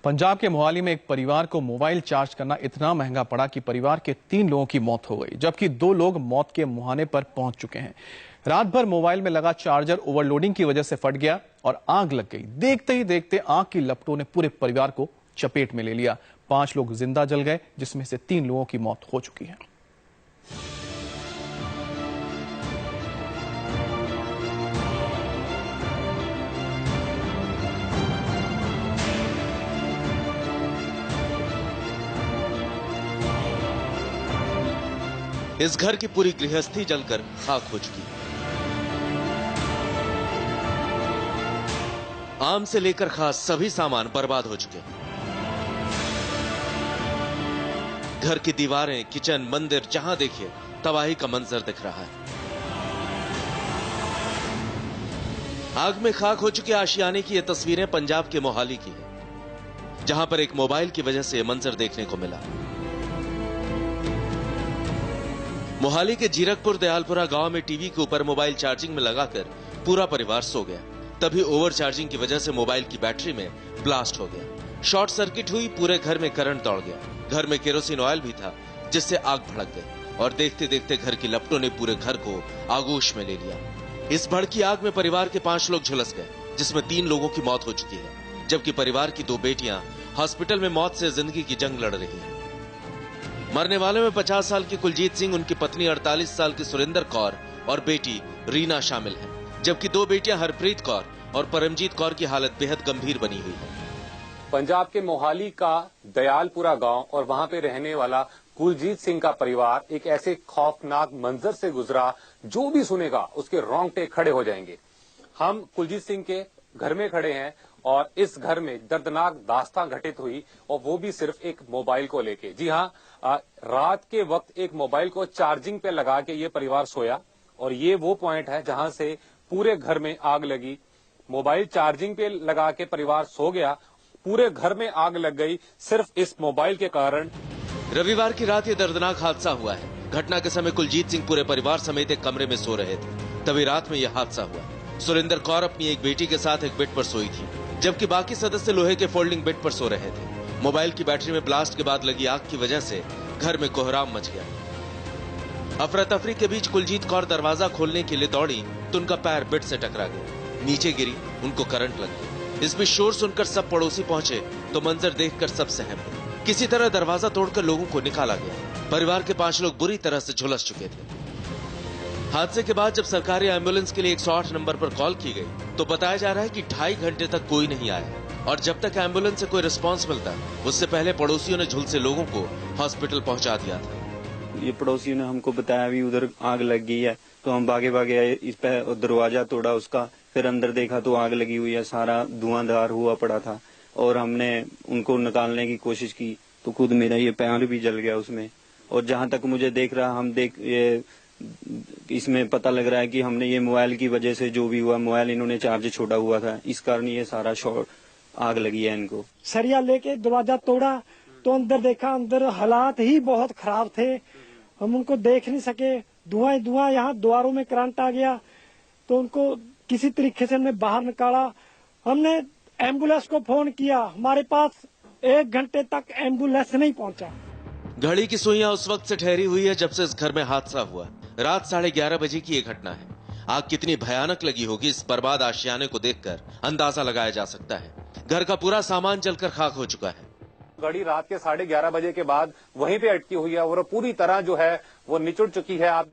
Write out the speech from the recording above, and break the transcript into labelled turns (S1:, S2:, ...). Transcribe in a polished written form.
S1: पंजाब के मोहाली में एक परिवार को मोबाइल चार्ज करना इतना महंगा पड़ा कि परिवार के 3 लोगों की मौत हो गई, जबकि 2 लोग मौत के मुहाने पर पहुंच चुके हैं। रात भर मोबाइल में लगा चार्जर ओवरलोडिंग की वजह से फट गया और आग लग गई। देखते ही देखते आग की लपटों ने पूरे परिवार को चपेट में ले लिया। 5 लोग जिंदा जल गए, जिसमें से 3 लोगों की मौत हो चुकी है।
S2: इस घर की पूरी गृहस्थी जलकर खाक हो चुकी है। आम से लेकर खास सभी सामान बर्बाद हो चुके हैं। घर की दीवारें, किचन, मंदिर, जहां देखिए तबाही का मंजर दिख रहा है। आग में खाक हो चुके आशियाने की ये तस्वीरें पंजाब के मोहाली की है, जहां पर एक मोबाइल की वजह से मंजर देखने को मिला। मोहाली के जीरकपुर दयालपुरा गांव में टीवी के ऊपर मोबाइल चार्जिंग में लगाकर पूरा परिवार सो गया। तभी ओवर चार्जिंग की वजह से मोबाइल की बैटरी में ब्लास्ट हो गया। शॉर्ट सर्किट हुई, पूरे घर में करंट दौड़ गया। घर में केरोसिन ऑयल भी था, जिससे आग भड़क गई और देखते देखते घर की लपटों ने पूरे घर को आगोश में ले लिया। इस भड़की आग में परिवार के 5 लोग झुलस गए, जिसमें 3 लोगों की मौत हो चुकी है, जबकि परिवार की 2 बेटियां हॉस्पिटल में मौत से जिंदगी की जंग लड़ रही हैं। मरने वालों में 50 साल की कुलजीत सिंह, उनकी पत्नी 48 साल की सुरेंद्र कौर और बेटी रीना शामिल है, जबकि 2 बेटियां हरप्रीत कौर और परमजीत कौर की हालत बेहद गंभीर बनी हुई है।
S3: पंजाब के मोहाली का दयालपुरा गांव और वहां पे रहने वाला कुलजीत सिंह का परिवार एक ऐसे खौफनाक मंजर से गुजरा, जो भी सुनेगा उसके रोंगटे खड़े हो जाएंगे। हम कुलजीत सिंह के घर में खड़े हैं और इस घर में दर्दनाक दास्तां घटित हुई, और वो भी सिर्फ एक मोबाइल को लेके। जी हाँ, रात के वक्त एक मोबाइल को चार्जिंग पे लगा के ये परिवार सोया, और ये वो पॉइंट है जहां से पूरे घर में आग लगी। मोबाइल चार्जिंग पे लगा के परिवार सो गया, पूरे घर में आग लग गई सिर्फ इस मोबाइल के कारण।
S2: रविवार की रात ये दर्दनाक हादसा हुआ है। घटना के समय कुलजीत सिंह पूरे परिवार समेत एक कमरे में सो रहे थे, तभी रात में यह हादसा हुआ। सुरेंद्र कौर अपनी एक बेटी के साथ एक बेड पर सोई थी, जबकि बाकी सदस्य लोहे के फोल्डिंग बेड पर सो रहे थे। मोबाइल की बैटरी में ब्लास्ट के बाद लगी आग की वजह से घर में कोहराम मच गया। अफरा तफरी के बीच कुलजीत कौर दरवाजा खोलने के लिए दौड़ी तो उनका पैर बेड से टकरा गया, नीचे गिरी, उनको करंट लग गया। इस बीच शोर सुनकर सब पड़ोसी पहुंचे तो मंजर देखकर सब सहम गए। किसी तरह दरवाजा तोड़कर लोगों को निकाला गया। परिवार के 5 लोग बुरी तरह से झुलस चुके थे। हादसे के बाद जब सरकारी एम्बुलेंस के लिए 108 नंबर पर कॉल की गई तो बताया जा रहा है कि 2.5 घंटे तक कोई नहीं आया, और जब तक एम्बुलेंस से कोई रिस्पांस मिलता उससे पहले पड़ोसियों ने झुलसे लोगों को हॉस्पिटल पहुंचा दिया था।
S4: ये पड़ोसियों ने हमको बताया भी उधर आग लग गई है, तो हम भागे भागे आए, इस पे दरवाजा तोड़ा उसका, फिर अंदर देखा तो आग लगी हुई है, सारा धुआंधार हुआ पड़ा था, और हमने उनको निकालने की कोशिश की तो खुद मेरा ये पैर भी जल गया उसमें। और जहां तक मुझे देख रहा ये इसमें पता लग रहा है कि हमने ये मोबाइल की वजह से जो भी हुआ, मोबाइल इन्होंने चार्ज छोड़ा हुआ था, इस कारण ये सारा शॉर्ट आग लगी है इनको।
S5: सरिया लेके दरवाजा तोड़ा तो अंदर देखा, अंदर हालात ही बहुत खराब थे, हम उनको देख नहीं सके। धुआं धुआं, यहाँ द्वारों में करंट आ गया तो उनको किसी तरीके से हमने बाहर निकाला। हमने एम्बुलेंस को फोन किया, हमारे पास 1 घंटे तक एम्बुलेंस नहीं पहुंचा।
S2: घड़ी की सुइयां उस वक्त से ठहरी हुई है जब से इस घर में हादसा हुआ। रात 11:30 बजे की ये घटना है। आग कितनी भयानक लगी होगी, इस बर्बाद आशियाने को देखकर अंदाजा लगाया जा सकता है। घर का पूरा सामान जलकर खाक हो चुका है।
S3: घड़ी रात के 11:30 बजे के बाद वहीं पे अटकी हुई है और पूरी तरह जो है वो निचुड़ चुकी है। आप